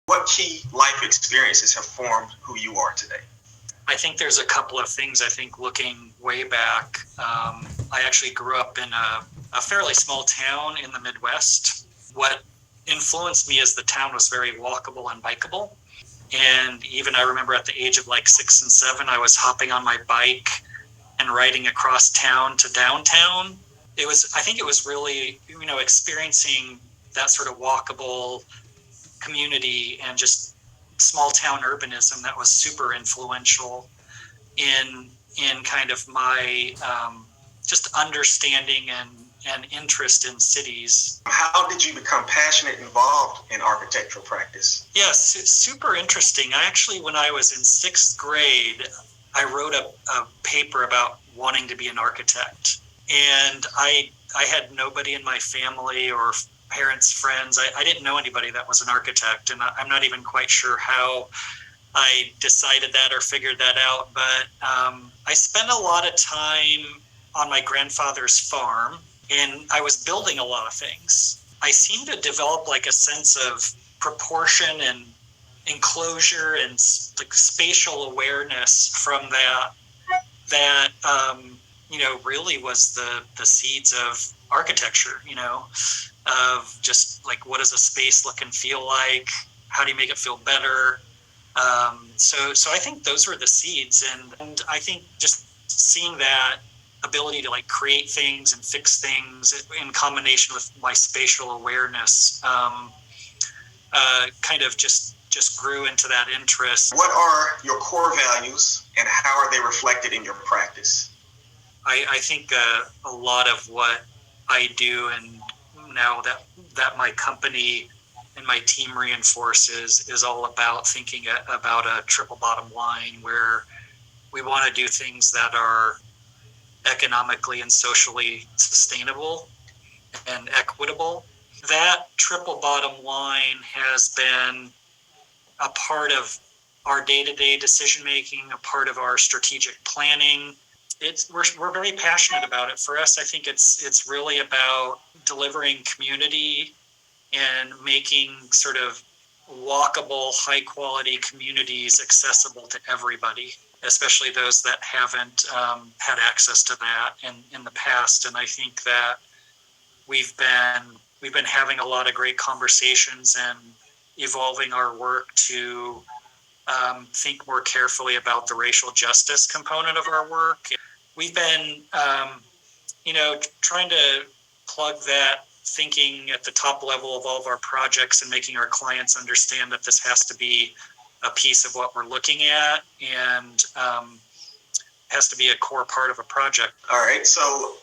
What key life experiences have formed who you are today? I think there's a couple of things. I think looking way back, I actually grew up in a fairly small town in the Midwest. What influenced me is the town was very walkable and bikeable. And even I remember at the age of like 6 and 7, I was hopping on my bike and riding across town to downtown. I think it was really, experiencing that sort of walkable community and just small town urbanism that was super influential in kind of my just understanding and interest in cities. How did you become passionate involved in architectural practice? Yes, it's super interesting. I actually, when I was in 6th grade, I wrote a paper about wanting to be an architect. And I had nobody in my family or parents, friends. I didn't know anybody that was an architect, and I'm not even quite sure how I decided that or figured that out. But I spent a lot of time on my grandfather's farm, and I was building a lot of things. I seemed to develop like a sense of proportion and enclosure and like spatial awareness from that really was the seeds of architecture, of just like, what does a space look and feel like? How do you make it feel better? So I think those were the seeds. And I think just seeing that ability to like create things and fix things in combination with my spatial awareness kind of just grew into that interest. What are your core values and how are they reflected in your practice? I think a lot of what I do, and now that my company and my team reinforces, is all about thinking about a triple bottom line where we want to do things that are economically and socially sustainable and equitable. That triple bottom line has been a part of our day-to-day decision-making, a part of our strategic planning. We're very passionate about it. For us, I think it's really about delivering community and making sort of walkable, high-quality communities accessible to everybody, especially those that haven't had access to that in the past. And I think that we've been having a lot of great conversations and evolving our work to think more carefully about the racial justice component of our work. We've been, trying to plug that thinking at the top level of all of our projects and making our clients understand that this has to be a piece of what we're looking at and has to be a core part of a project. All right. So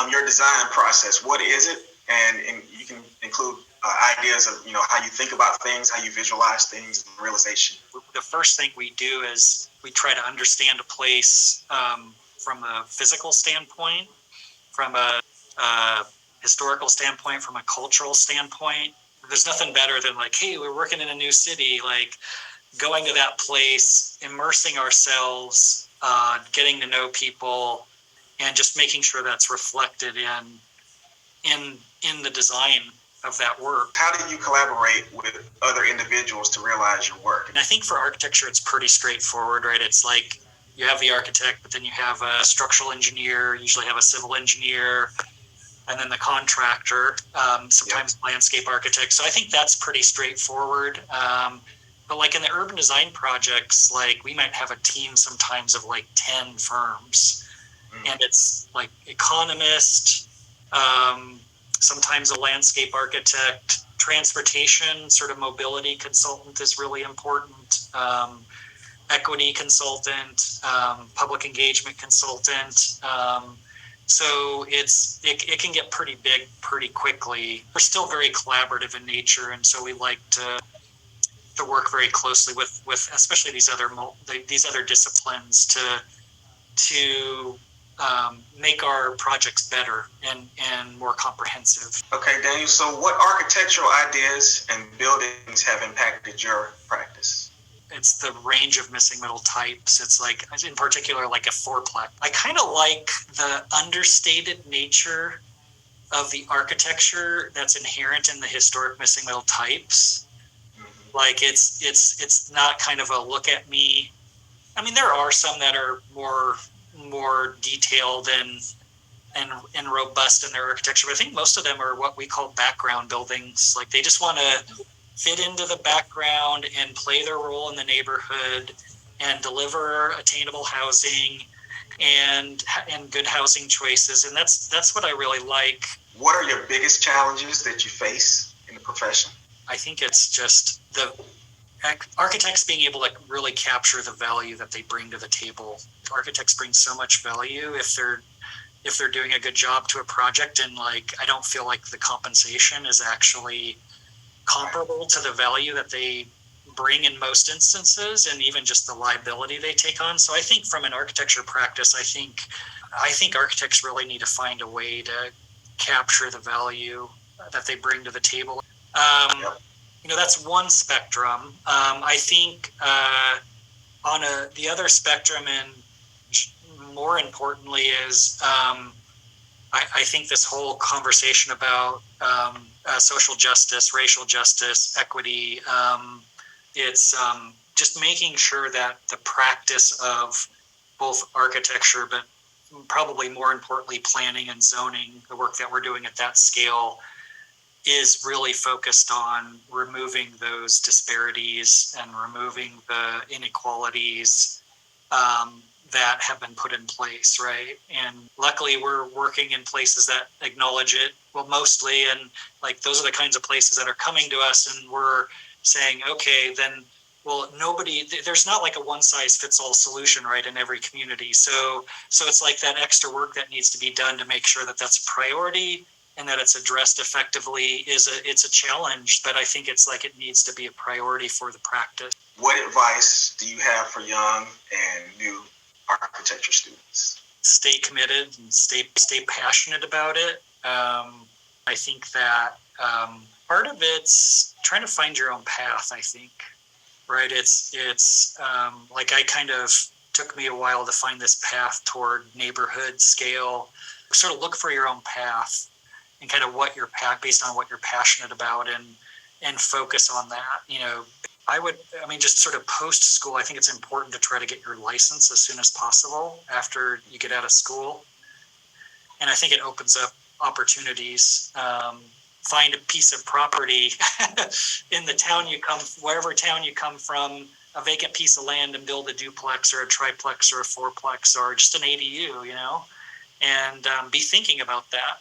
your design process, what is it? And you can include ideas of, how you think about things, how you visualize things, and realization. The first thing we do is we try to understand a place from a physical standpoint, from a historical standpoint, from a cultural standpoint. There's nothing better than like, hey, we're working in a new city, like going to that place, immersing ourselves, getting to know people, and just making sure that's reflected in the design of that work. How do you collaborate with other individuals to realize your work? And I think for architecture, it's pretty straightforward, right? It's like you have the architect, but then you have a structural engineer, usually have a civil engineer, and then the contractor, sometimes landscape architect. So I think that's pretty straightforward. But like in the urban design projects, like we might have a team sometimes of like 10 firms. And it's like economist, sometimes a landscape architect, transportation, sort of mobility consultant is really important, equity consultant, public engagement consultant. So it can get pretty big pretty quickly. We're still very collaborative in nature, and so we like to work very closely with especially these other disciplines to make our projects better and more comprehensive. Okay, Daniel, so what architectural ideas and buildings have impacted your practice? It's the range of missing middle types. It's like, in particular, like a fourplex. I kind of like the understated nature of the architecture that's inherent in the historic missing middle types. Like it's not kind of a look at me. I mean, there are some that are more detailed and robust in their architecture, but I think most of them are what we call background buildings. Like they just want to fit into the background and play their role in the neighborhood and deliver attainable housing and good housing choices. And that's what I really like. What are your biggest challenges that you face in the profession? I think it's just the architects being able to really capture the value that they bring to the table. Architects bring so much value if they're doing a good job to a project, and like I don't feel like the compensation is actually comparable to the value that they bring in most instances, and even just the liability they take on. So I think from an architecture practice, I think architects really need to find a way to capture the value that they bring to the table. That's one spectrum. I think on the other spectrum, and more importantly, is I think this whole conversation about social justice, racial justice, equity, it's just making sure that the practice of both architecture, but probably more importantly, planning and zoning, the work that we're doing at that scale, is really focused on removing those disparities and removing the inequalities that have been put in place, right? And luckily we're working in places that acknowledge it, well, mostly, and like those are the kinds of places that are coming to us, and we're saying, okay, then, well, there's not like a one size fits all solution, right, in every community. So it's like that extra work that needs to be done to make sure that that's a priority and that it's addressed effectively it's a challenge, but I think it's like it needs to be a priority for the practice. What advice do you have for young and new architecture students? Stay committed and stay passionate about it. I think that part of it's trying to find your own path, I think, right? It's like I kind of took me a while to find this path toward neighborhood scale. Sort of look for your own path and kind of based on what you're passionate about, and focus on that. Just sort of post school, I think it's important to try to get your license as soon as possible after you get out of school. And I think it opens up opportunities. Find a piece of property in the town wherever town you come from, a vacant piece of land, and build a duplex or a triplex or a fourplex or just an ADU, and be thinking about that.